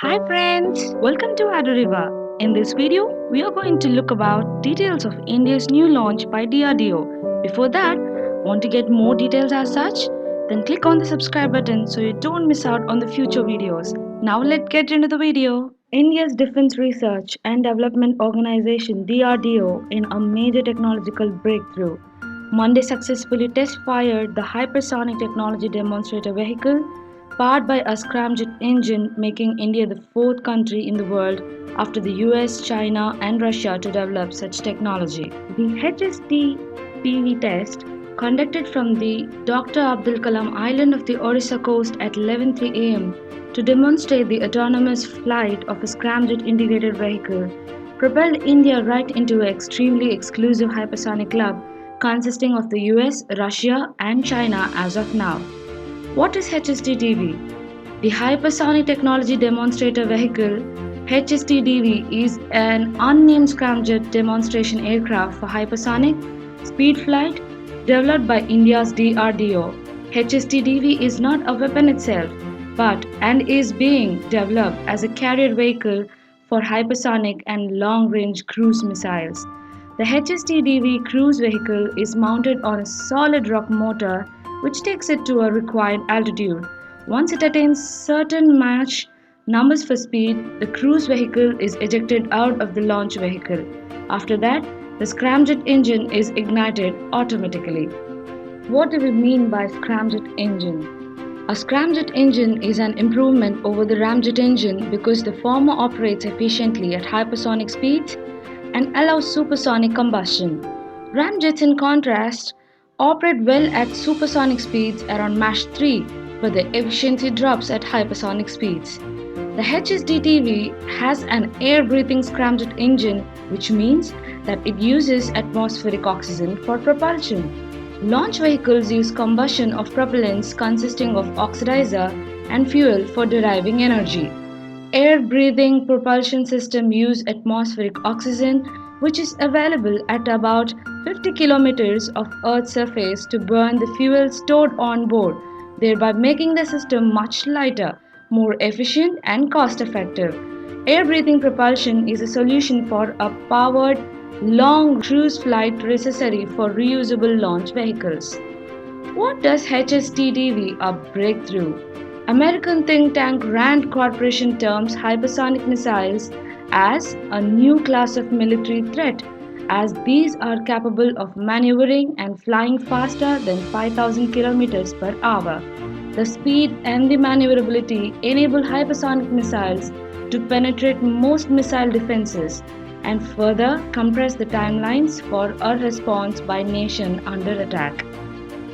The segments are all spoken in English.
Hi friends, welcome to Adariva. In this video, we are going to look about details of India's new launch by DRDO. Before that, want to get more details as such? Then click on the subscribe button so you don't miss out on the future videos. Now let's get into the video. India's Defense Research and Development Organization DRDO in a major technological breakthrough. Monday successfully test fired the hypersonic technology demonstrator vehicle powered by a scramjet engine, making India the fourth country in the world after the US, China, and Russia to develop such technology. The HST-PV test, conducted from the Dr. Abdul Kalam Island of the Orissa coast at 11:03 am to demonstrate the autonomous flight of a scramjet integrated vehicle, propelled India right into an extremely exclusive hypersonic club consisting of the US, Russia, and China as of now. What is HSTDV? The Hypersonic Technology Demonstrator Vehicle HSTDV is an unnamed scramjet demonstration aircraft for hypersonic speed flight developed by India's DRDO. HSTDV is not a weapon itself, but and is being developed as a carrier vehicle for hypersonic and long-range cruise missiles. The HSTDV cruise vehicle is mounted on a solid rock motor which takes it to a required altitude. Once it attains certain Mach numbers for speed, the cruise vehicle is ejected out of the launch vehicle. After that, the scramjet engine is ignited automatically. What do we mean by scramjet engine? A scramjet engine is an improvement over the ramjet engine because the former operates efficiently at hypersonic speeds and allows supersonic combustion. Ramjets, in contrast, operate well at supersonic speeds around Mach 3, but the efficiency drops at hypersonic speeds. The HSDTV has an air-breathing scramjet engine, which means that it uses atmospheric oxygen for propulsion. Launch vehicles use combustion of propellants consisting of oxidizer and fuel for deriving energy. Air-breathing propulsion systems use atmospheric oxygen, which is available at about 50 kilometers of Earth's surface to burn the fuel stored on board, thereby making the system much lighter, more efficient and cost-effective. Air-breathing propulsion is a solution for a powered, long cruise flight necessary for reusable launch vehicles. What does HSTDV a breakthrough? American think tank RAND Corporation terms hypersonic missiles as a new class of military threat, as these are capable of maneuvering and flying faster than 5,000 kilometers per hour. The speed and the maneuverability enable hypersonic missiles to penetrate most missile defenses and further compress the timelines for a response by nation under attack.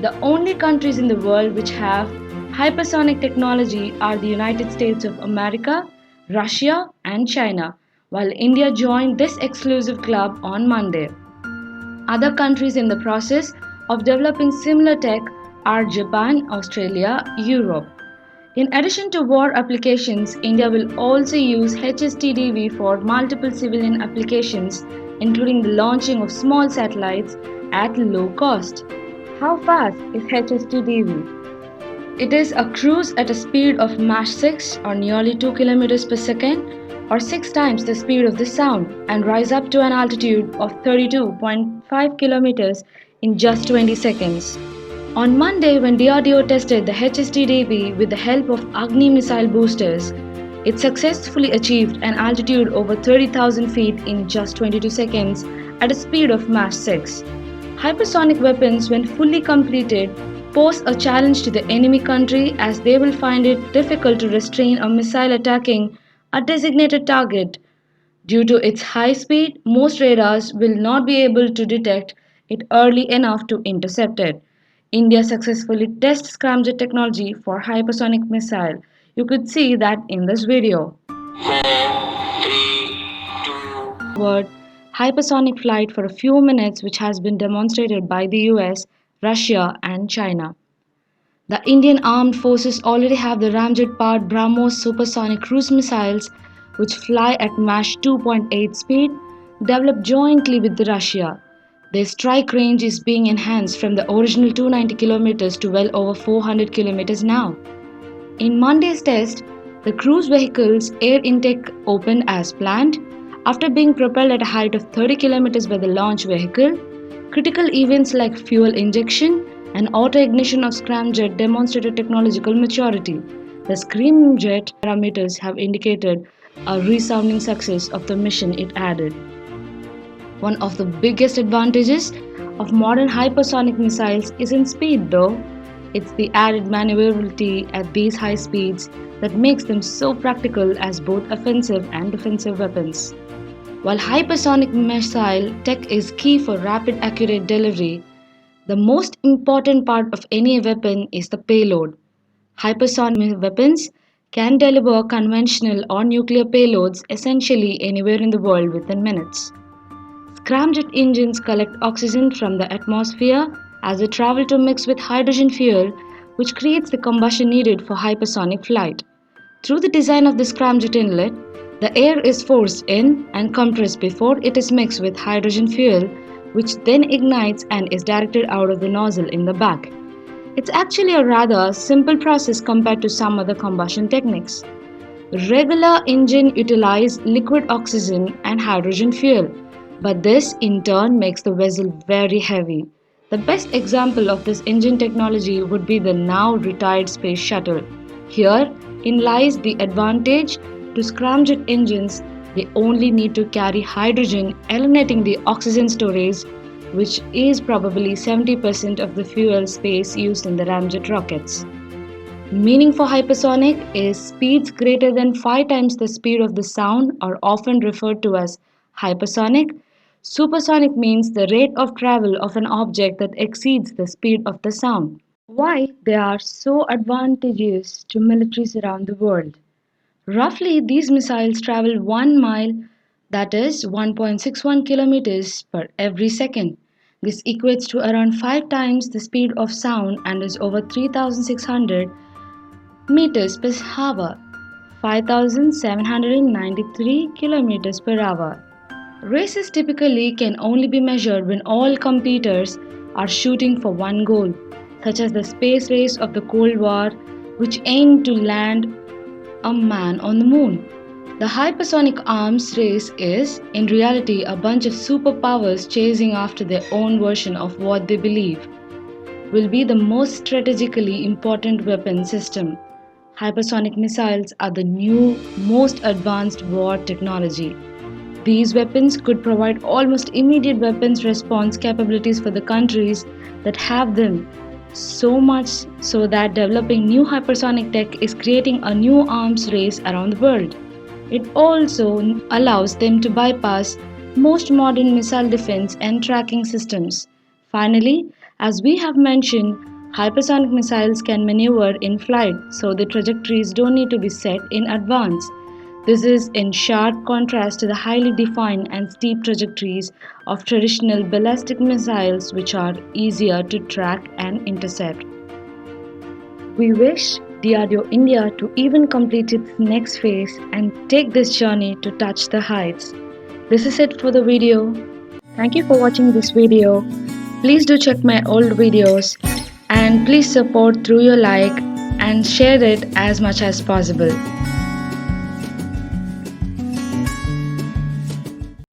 The only countries in the world which have hypersonic technology are the United States of America, Russia, and China, while India joined this exclusive club on Monday. Other countries in the process of developing similar tech are Japan, Australia, Europe. In addition to war applications, India will also use HSTDV for multiple civilian applications, including the launching of small satellites at low cost. How fast is HSTDV? It is a cruise at a speed of Mach 6 or nearly 2 km per second or 6 times the speed of the sound and rise up to an altitude of 32.5 km in just 20 seconds. On Monday, when DRDO tested the HSTDV with the help of Agni missile boosters, it successfully achieved an altitude over 30,000 feet in just 22 seconds at a speed of Mach 6. Hypersonic weapons, when fully completed, pose a challenge to the enemy country as they will find it difficult to restrain a missile attacking a designated target. Due to its high speed, most radars will not be able to detect it early enough to intercept it. India successfully tested scramjet technology for hypersonic missile. You could see that in this video. 4, 3, 2, word hypersonic flight for a few minutes, which has been demonstrated by the US, Russia, and China. The Indian Armed Forces already have the ramjet-powered BrahMos supersonic cruise missiles, which fly at Mach 2.8 speed, developed jointly with Russia. Their strike range is being enhanced from the original 290 km to well over 400 km now. In Monday's test, The cruise vehicle's air intake opened as planned. After being propelled at a height of 30 kilometers by the launch vehicle, critical events like fuel injection and auto ignition of scramjet demonstrated technological maturity. The scramjet parameters have indicated a resounding success of the mission it added. One of the biggest advantages of modern hypersonic missiles is in speed, though. It's the added maneuverability at these high speeds that makes them so practical as both offensive and defensive weapons. While hypersonic missile tech is key for rapid, accurate delivery, the most important part of any weapon is the payload. Hypersonic weapons can deliver conventional or nuclear payloads essentially anywhere in the world within minutes. Scramjet engines collect oxygen from the atmosphere as they travel to mix with hydrogen fuel, which creates the combustion needed for hypersonic flight. Through the design of the scramjet inlet, the air is forced in and compressed before it is mixed with hydrogen fuel, which then ignites and is directed out of the nozzle in the back. It's actually a rather simple process compared to some other combustion techniques. Regular engine utilize liquid oxygen and hydrogen fuel, but this in turn makes the vessel very heavy. The best example of this engine technology would be the now retired Space Shuttle. Herein lies the advantage to scramjet engines. They only need to carry hydrogen, eliminating the oxygen storage, which is probably 70% of the fuel space used in the ramjet rockets. Meaning for hypersonic is speeds greater than 5 times the speed of the sound are often referred to as hypersonic. Supersonic means the rate of travel of an object that exceeds the speed of the sound. Why they are so advantageous to militaries around the world. Roughly, these missiles travel 1 mile, that is 1.61 kilometers per every second. This equates to around 5 times the speed of sound and is over 3,600 meters per hour, 5,793 kilometers per hour. Races typically can only be measured when all competitors are shooting for one goal, such as the space race of the Cold War, which aimed to land a man on the moon. The hypersonic arms race is, in reality, a bunch of superpowers chasing after their own version of what they believe will be the most strategically important weapon system. Hypersonic missiles are the new, most advanced war technology. These weapons could provide almost immediate weapons response capabilities for the countries that have them, so much so that developing new hypersonic tech is creating a new arms race around the world. It also allows them to bypass most modern missile defense and tracking systems. Finally, as we have mentioned, hypersonic missiles can maneuver in flight, so the trajectories don't need to be set in advance. This is in sharp contrast to the highly defined and steep trajectories of traditional ballistic missiles, which are easier to track and intercept. We wish DRDO India to even complete its next phase and take this journey to touch the heights. This is it for the video. Thank you for watching this video. Please do check my old videos and please support through your like and share it as much as possible.